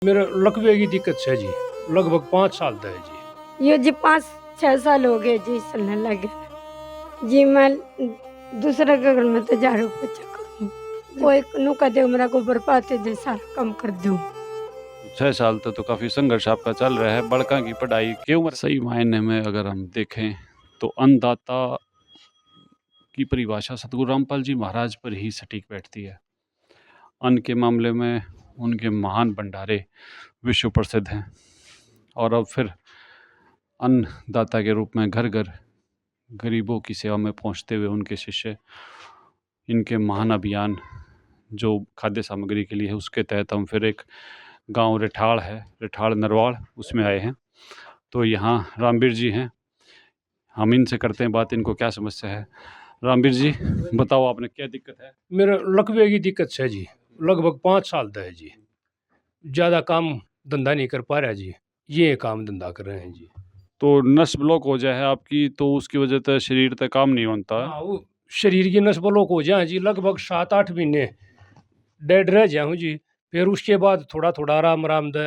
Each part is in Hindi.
मेरा लकवे की दिक्कत है जी, लगभग 5 साल दा है जी। यो जी 5-6 साल हो गए जी चलने लगे जी। मैं दूसरे के घर में तो झाड़ू पोछा करूँ, कोई नु कदे मेरा को बर्बाद दे सारा काम कर दूँ। 6 साल तक तो काफ़ी संघर्ष आपका चल रहा है। बड़का की पढ़ाई की उम्र सही मायने में अगर हम देखें तो अन्नदाता की परिभाषा सतगुरु रामपाल जी महाराज पर ही सटीक बैठती है। अन्न के मामले में उनके महान भंडारे विश्व प्रसिद्ध हैं और अब फिर अन्नदाता के रूप में घर घर गरीबों की सेवा में पहुंचते हुए उनके शिष्य इनके महान अभियान जो खाद्य सामग्री के लिए है उसके तहत हम फिर एक गांव रिठाड़ है, रिठाड़ नरवाड़, उसमें आए हैं। तो यहाँ रामवीर जी हैं, हम इनसे करते हैं बात, इनको क्या समस्या है। रामवीर जी बताओ, आपने क्या दिक्कत है? मेरा लकवे की दिक्कत है जी, लगभग 5 साल दा है जी। ज़्यादा काम धंधा नहीं कर पा रहा जी, ये काम धंधा कर रहे हैं जी। तो नस ब्लॉक हो जाए है आपकी, तो उसकी वजह से शरीर तक काम नहीं होता है। हाँ, वो शरीर की नस ब्लॉक हो जाए जी, लगभग 7-8 महीने डेड रह जाऊँ जी। फिर उसके बाद थोड़ा थोड़ा आराम आराम दे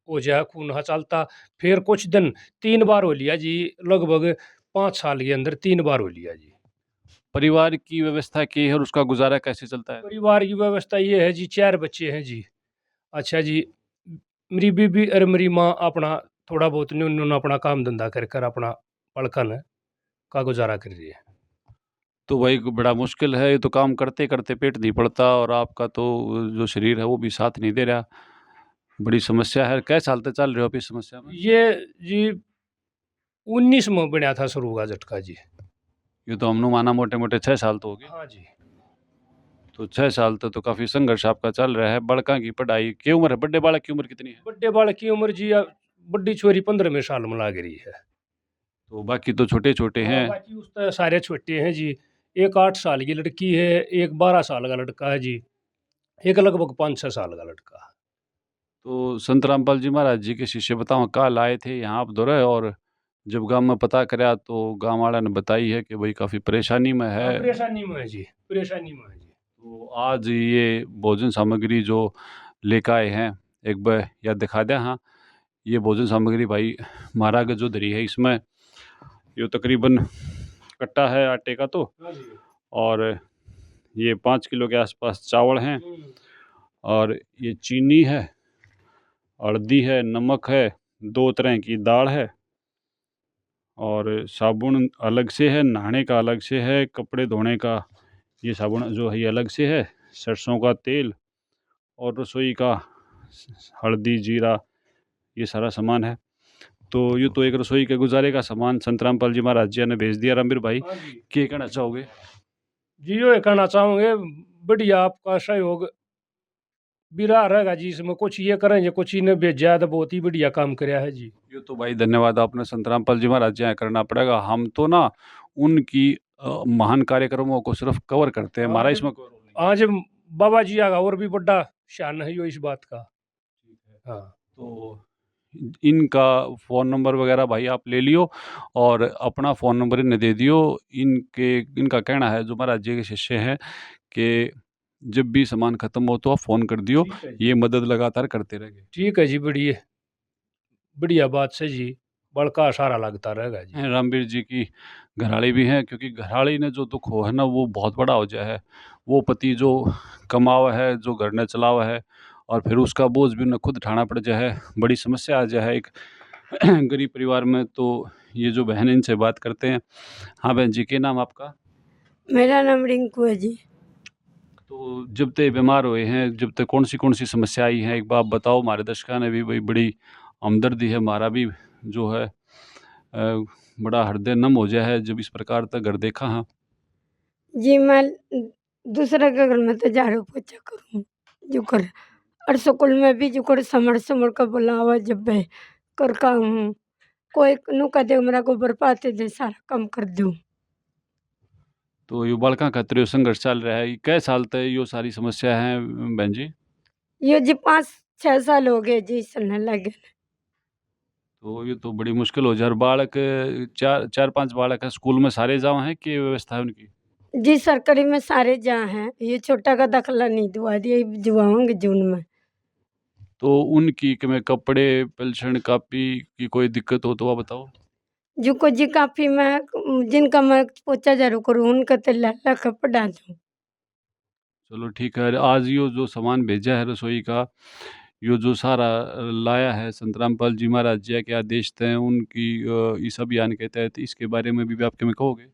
हो जाए, खून हाँ चलता। फिर कुछ दिन 3 बार हो लिया जी, लगभग 5 साल के अंदर 3 बार हो लिया जी। परिवार की व्यवस्था की है और उसका गुजारा कैसे चलता है? परिवार की व्यवस्था ये है जी, 4 बच्चे हैं जी। अच्छा जी, मेरी बीबी और मेरी माँ अपना थोड़ा बहुत न्यून अपना काम धंधा कर कर अपना पड़कन का गुजारा कर रही है। तो वही बड़ा मुश्किल है, ये तो काम करते करते पेट नहीं पड़ता और आपका तो जो शरीर है वो भी साथ नहीं दे रहा। बड़ी समस्या है। कै साल तक चल रहे हो आप इस समस्या में? ये जी 19 में बनया था शुरू का झटका जी। ये तो हमने माना मोटे मोटे 6 साल तो हो गए। हाँ जी। तो 6 साल तक तो काफ़ी संघर्ष आपका चल रहा है। बड़का की पढ़ाई की उम्र है, बड़े बालक की उम्र कितनी है? बड्डे बालक की उम्र जी बड्डी छोरी 15वें साल में लाग रही है। तो बाकी तो छोटे छोटे हाँ, हैं। बाकी उस तरह सारे छोटे हैं जी। एक 8 साल की लड़की है, एक 12 साल का लड़का है जी, एक लगभग 5-6 साल का लड़का। तो संत रामपाल जी महाराज जी के शिष्य बताओ कल आए थे यहाँ आप दौरे, और जब गांव में पता कराया तो गांव वाला ने बताई है कि भाई काफ़ी परेशानी में हाँ, है। परेशानी में है जी, परेशानी में है जी। तो आज ये भोजन सामग्री जो लेकर आए हैं, एक बार याद दिखा दें। हाँ, ये भोजन सामग्री भाई महाराज जो धरी है, इसमें ये तकरीबन कट्टा है आटे का तो, हाँ जी। और ये 5 किलो के आसपास चावल हैं, हुँ। और ये चीनी है, हल्दी है, नमक है, 2 तरह की दाल है, और साबुन अलग से है, नहाने का अलग से है, कपड़े धोने का ये साबुन जो है ये अलग से है, सरसों का तेल और रसोई का हल्दी, जीरा, ये सारा सामान है। तो ये तो एक रसोई के गुजारे का सामान संत रामपाल जी महाराज जी ने भेज दिया। रामवीर भाई, हाँ जी। क्या कहना चाहोगे? जी, यो कहना चाहूँगे, बढ़िया आपका सहयोग भी रहा रहेगा जी। इसमें कुछ ये करेंगे, कुछ इन्हें भेजा तो बहुत ही बढ़िया काम करया है जी। ये तो भाई धन्यवाद आपने संत रामपाल जी महाराज जी यहाँ करना पड़ेगा। हम तो ना उनकी महान कार्यक्रमों को सिर्फ कवर करते हैं, हमारा आज इसमें कोई रोल नहीं है। आज बाबा जी आगा और भी बड़ा शान है यो इस बात का। ठीक है। हाँ। तो इनका फ़ोन नंबर वगैरह भाई आप ले लियो और अपना फ़ोन नंबर इन्हें दे दियो। इनका कहना है जो महाराज जी के शिष्य हैं कि जब भी सामान ख़त्म हो तो आप फ़ोन कर दियो, ठीक है जी। ये मदद लगातार करते रहेंगे। ठीक है जी, बढ़िया बढ़िया बात से जी, बड़का सहारा लगता रहेगा जी। रामवीर जी की घरवाली भी हैं, क्योंकि घरवाली ने जो दुख हो है ना वो बहुत बड़ा हो जाए है। वो पति जो कमावा है, जो घर ने चलावा है, और फिर उसका बोझ भी उन्हें खुद उठाना पड़ जाए है, बड़ी समस्या आ जाए है एक गरीब परिवार में। तो ये जो बहन है इनसे बात करते हैं। हाँ बहन जी, क्या नाम आपका? मेरा नाम रिंकू है जी। तो जब ते बीमार हुए हैं, जब तक कौन सी समस्या आई है, एक बात बताओ। हमारे दर्शकों ने भी भाई बड़ी हमदर्दी है, हमारा भी जो है बड़ा हृदय नम हो जाए है जब इस प्रकार का घर देखा। हाँ, जी मैं दूसरे के घर में तो झाड़ू पोछा करूँ, जो कर और स्कूल में भी जो कर समर समर का बुलावा जब मैं कर का हूँ, कोई नु कदे मेरा को बर्बाद दे सारा काम कर दूँ। तो ये बालका खातिर यो संघर्ष चल रहा है। ये कै साल तक यो सारी समस्या है बहन जी? यो जी 5-6 साल हो गए जी चलने लगे। तो ये तो बड़ी मुश्किल हो जाए। और बालक 4-5 बालक है, स्कूल में सारे जाओ हैं कि व्यवस्था है उनकी? जी सरकारी में सारे जहाँ हैं, ये छोटा का दाखिला नहीं दुआ दिया, जुआऊँगी जून में। तो उनकी कि मैं कपड़े, पेंशन, कापी की कोई दिक्कत हो तो आप बताओ? जिको जी काफ़ी मैं जिनका मैं पोचा झाड़ू करूँ उनका तो लाला कपड़ा दूँ। चलो ठीक है। आज यो जो सामान भेजा है रसोई का, यो जो सारा लाया है संत रामपाल जी महाराज जी के आदेश थे उनकी इस अभियान के तहत, इसके बारे में भी आप क्या में कहोगे?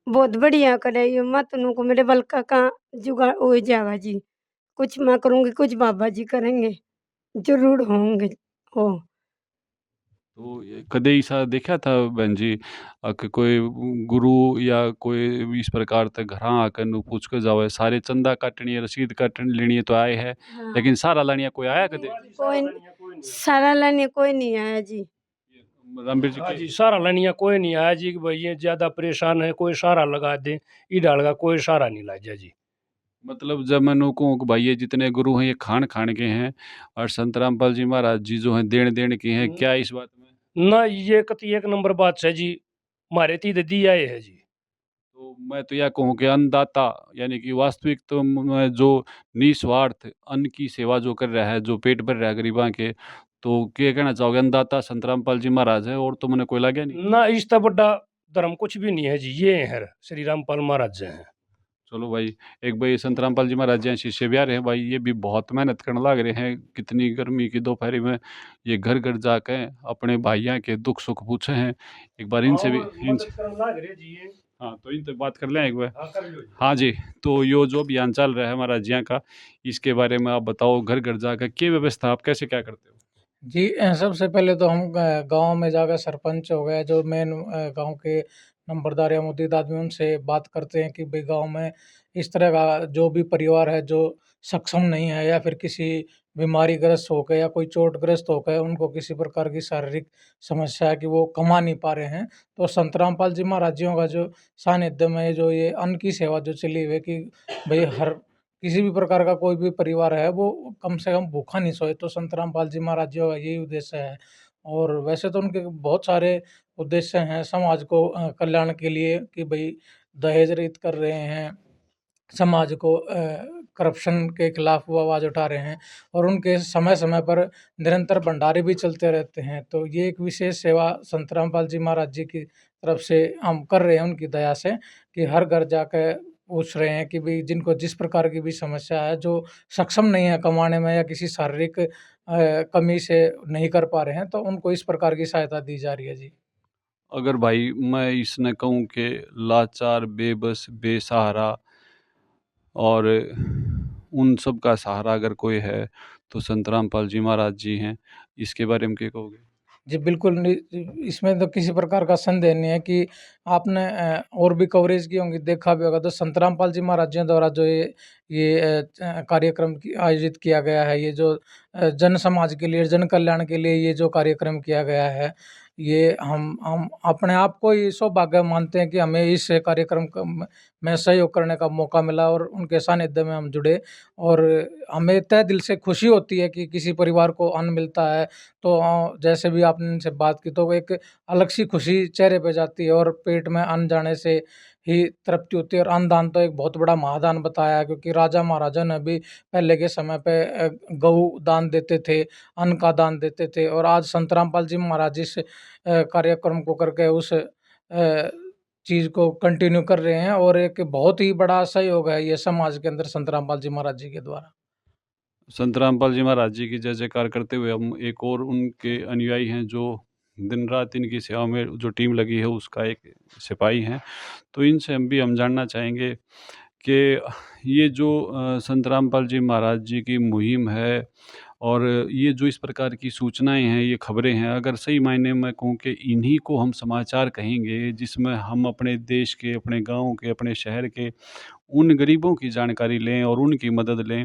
बहुत बढ़िया करे ये मत नु को मेरे बलका का जुगाड़ हो जाएगा जी। कुछ मैं करूँगी, कुछ बाबा जी करेंगे, ज़रूर होंगे हो। तो ये कदे ऐसा देखा था बहन जी कि कोई गुरु या कोई इस प्रकार तक घर आकर नु पूछ कर जावे सारे चंदा काटनी है, रसीद काटनी लेनी है तो आए है, हाँ। लेकिन सारा लानिया कोई आया कदे? कोई सारा लाने कोई नहीं आया जी। रामवीर जी हाँ के जी, सहारा लेनिया कोई नहीं आया जी कि भाई ये ज़्यादा परेशान है, कोई सहारा लगा दे, ई डाल का कोई सहारा नहीं लाजा जी। मतलब जब मैंने कहूँ कि भाई ये जितने गुरु हैं ये खान खान के हैं और संत रामपाल जी महाराज जी जो हैं देन देन के हैं, क्या इस बात में? ना ये कती एक नंबर बात है जी, मारे ती दी आए है जी। तो मैं तो यह कहूँ कि अन्नदाता यानी कि वास्तविक तो में जो निस्वार्थ अन्न की सेवा जो कर रहा है, जो पेट भर रहा है गरीबां के, तो क्या कहना चाहोगे? अन्नदाता संत रामपाल जी महाराज है और तो मैंने कोई लगे नहीं। ना इससे बड़ा धर्म कुछ भी नहीं है जी, ये है श्री रामपाल महाराज जी हैं। चलो भाई, एक भाई संत रामपाल जी महाराज जी हैं, शिष्य भी आ रहे हैं भाई, ये भी बहुत मेहनत करने लग रहे हैं। कितनी गर्मी की दोपहरी में ये घर-घर जाके अपने भाइयों के दुख-सुख पूछे हैं। एक बार हाँ, इनसे भी वो मदद करने लाग रहे जी ये। हाँ, तो इनसे बात कर लें एक बार। हाँ, कर लो जी। हाँ जी, तो यो जो अभियान चल रहा है हमारा जिया का, इसके बारे में आप बताओ घर-घर जाकर क्या व्यवस्था आप कैसे क्या करते हो? जी सबसे पहले तो हम गाँव में जाकर सरपंच हो गया जो मेन गाँव के नंबरदार या मुद्दित आदमी उनसे बात करते हैं कि भाई गाँव में इस तरह का जो भी परिवार है जो सक्षम नहीं है या फिर किसी बीमारीग्रस्त होकर या कोई चोटग्रस्त होकर उनको किसी प्रकार की शारीरिक समस्या है कि वो कमा नहीं पा रहे हैं, तो संत रामपाल जी महाराज जियों का जो सानिध्य में जो ये अन्न की सेवा जो चली हुई है कि भाई हर किसी भी प्रकार का कोई भी परिवार है वो कम से कम भूखा नहीं सोए, तो संत रामपाल जी महाराज जी का यही उद्देश्य है। और वैसे तो उनके बहुत सारे उद्देश्य हैं समाज को कल्याण के लिए कि भाई दहेज रहित कर रहे हैं, समाज को करप्शन के खिलाफ वो आवाज़ उठा रहे हैं और उनके समय-समय पर निरंतर भंडारे भी चलते रहते हैं। तो ये एक विशेष सेवा संत रामपाल जी महाराज जी की तरफ से हम कर रहे हैं उनकी दया से कि हर घर जाके पूछ रहे हैं कि भई जिनको जिस प्रकार की भी समस्या है, जो सक्षम नहीं है कमाने में या किसी शारीरिक कमी से नहीं कर पा रहे हैं, तो उनको इस प्रकार की सहायता दी जा रही है। जी। अगर भाई मैं इसने कहूँ कि लाचार, बेबस, बेसहारा और उन सब का सहारा अगर कोई है, तो संत रामपाल जी महाराज जी हैं। इसके बारे में क्या कहोगे? जी, बिल्कुल इसमें तो किसी प्रकार का संदेह नहीं है कि आपने और भी कवरेज की होंगी, देखा भी होगा तो संत रामपाल जी महाराज जी द्वारा जो ये कार्यक्रम आयोजित किया गया है, ये जो जन समाज के लिए, जन कल्याण के लिए ये जो कार्यक्रम किया गया है, ये हम अपने आप को ही सौभाग्य मानते हैं कि हमें इस कार्यक्रम में सहयोग करने का मौका मिला और उनके सानिध्य में हम जुड़े और हमें तहे दिल से खुशी होती है कि किसी परिवार को अन्न मिलता है। तो जैसे भी आपने इनसे बात की तो एक अलग सी खुशी चेहरे पे जाती है और पेट में अन्न जाने से ही तृप्ति होती है और अन्नदान तो एक बहुत बड़ा महादान बताया है क्योंकि राजा महाराजा ने भी पहले के समय पे गऊ दान देते थे, अन्न का दान देते थे और आज संत रामपाल जी महाराज इस कार्यक्रम को करके उस चीज़ को कंटिन्यू कर रहे हैं और एक बहुत ही बड़ा सहयोग है ये समाज के अंदर संत रामपाल जी महाराज जी के द्वारा। संत रामपाल जी महाराज जी की जय-जयकार करते हुए हम एक और उनके अनुयायी हैं जो दिन-रात इनकी सेवा में जो टीम लगी है उसका एक सिपाही हैं। तो इनसे हम जानना चाहेंगे कि ये जो संत रामपाल जी महाराज जी की मुहिम है और ये जो इस प्रकार की सूचनाएँ हैं, ये खबरें हैं, अगर सही मायने में कहूँ कि इन्हीं को हम समाचार कहेंगे जिसमें हम अपने देश के, अपने गाँव के, अपने शहर के उन गरीबों की जानकारी लें और उनकी मदद लें।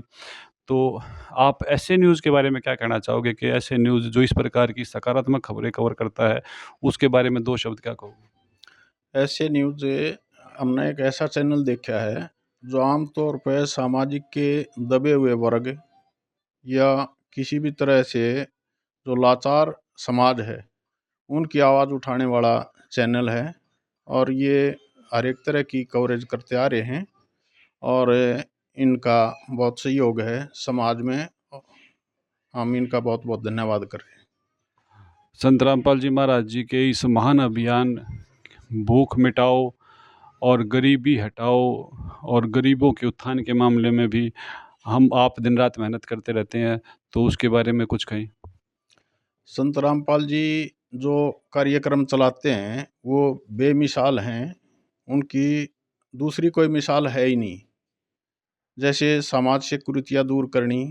तो आप ऐसे न्यूज़ के बारे में क्या कहना चाहोगे कि ऐसे न्यूज़ जो इस प्रकार की सकारात्मक खबरें कवर करता है, उसके बारे में 2 शब्द क्या कहोगे? ऐसे न्यूज़ हमने एक ऐसा चैनल देखा है जो आमतौर पर सामाजिक के दबे हुए वर्ग या किसी भी तरह से जो लाचार समाज है उनकी आवाज़ उठाने वाला चैनल है और ये हर एक तरह की कवरेज करते आ रहे हैं और इनका बहुत सहयोग है समाज में हम इनका बहुत बहुत धन्यवाद कर रहे हैं। संत रामपाल जी महाराज जी के इस महान अभियान भूख मिटाओ और गरीबी हटाओ और गरीबों के उत्थान के मामले में भी आप दिन रात मेहनत करते रहते हैं, तो उसके बारे में कुछ कहें। संत रामपाल जी जो कार्यक्रम चलाते हैं वो बेमिसाल हैं, उनकी दूसरी कोई मिसाल है ही नहीं। जैसे समाज से कुरीतियाँ दूर करनी,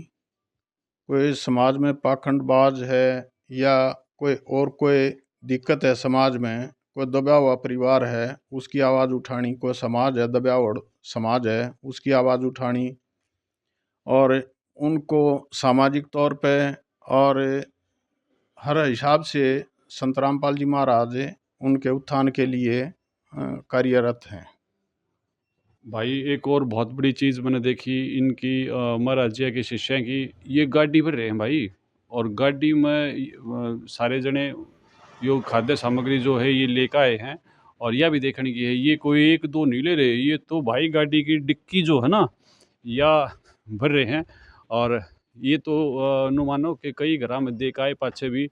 कोई समाज में पाखंडबाज है या कोई दिक्कत है समाज में, कोई दबा हुआ परिवार है उसकी आवाज़ उठानी, कोई समाज है दबा हुआ समाज है उसकी आवाज़ उठानी, और उनको सामाजिक तौर पे और हर हिसाब से संत रामपाल जी महाराज उनके उत्थान के लिए कार्यरत हैं। भाई एक और बहुत बड़ी चीज़ मैंने देखी इनकी महाराज जी के शिष्य की, ये गाड़ी भर रहे हैं भाई, और गाड़ी में सारे जने यो खाद्य सामग्री जो है ये लेकर आए हैं, और यह भी देखने की है ये कोई एक दो नहीं ले रहे, ये तो भाई गाड़ी की डिक्की जो है ना या भर रहे हैं। और ये तो नु मानो कि कई घरा में देख आए पाछे भी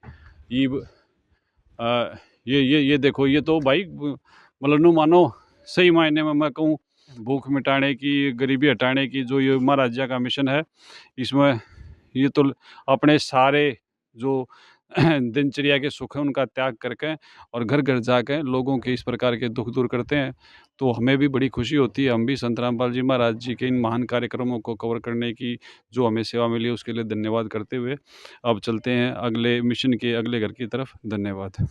ये देखो, ये तो भाई मतलब नु मानो सही मायने में मैं कहूँ भूख मिटाने की, गरीबी हटाने की जो ये महाराज जी का मिशन है, इसमें ये तो अपने सारे जो दिनचर्या के सुख है उनका त्याग करके और घर घर जाकर लोगों के इस प्रकार के दुख दूर करते हैं। तो हमें भी बड़ी खुशी होती है। हम भी संत रामपाल जी महाराज जी के इन महान कार्यक्रमों को कवर करने की जो हमें सेवा मिली उसके लिए धन्यवाद करते हुए अब चलते हैं अगले मिशन के अगले घर की तरफ। धन्यवाद।